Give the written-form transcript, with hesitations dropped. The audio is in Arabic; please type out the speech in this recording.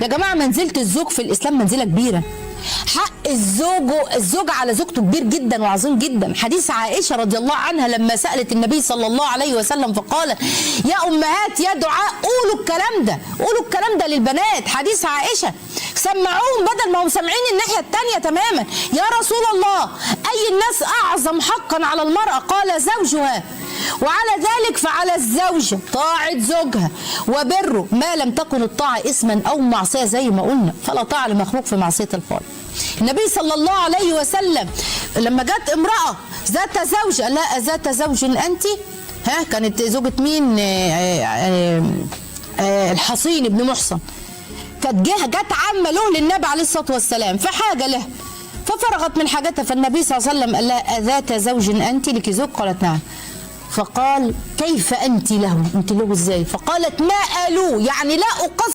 يا جماعه منزله الزوج في الاسلام منزله كبيره. حق الزوج على زوجته كبير جدا وعظيم جدا. حديث عائشه رضي الله عنها لما سالت النبي صلى الله عليه وسلم فقالت: يا امهات يا دعاء قولوا الكلام ده، قولوا الكلام ده للبنات. حديث عائشه سمعوهم بدل ما هم سامعين الناحيه الثانيه تماما. يا رسول الله اي الناس اعظم حقا على المراه؟ قال: زوجها. وعلى ذلك فعلى الزوجة طاعة زوجها وبره ما لم تكن الطاعة اسما أو معصية، زي ما قلنا فلا طاعة لمخلوق في معصية الخالق. النبي صلى الله عليه وسلم لما جت امرأة ذات زوج، لا ذات زوج أنت؟ كانت زوجة مين؟ الحصين بن محصن. كانت جت عامة له للنبي عليه الصلاة والسلام في حاجة له، ففرغت من حاجتها، فالنبي صلى الله عليه وسلم قال لها: أذات زوج أنت؟ لك زوج؟ قالت: نعم. فقال: كيف أنت له؟ أنت له إزاي؟ فقالت: ما قالوا، يعني لا أقصر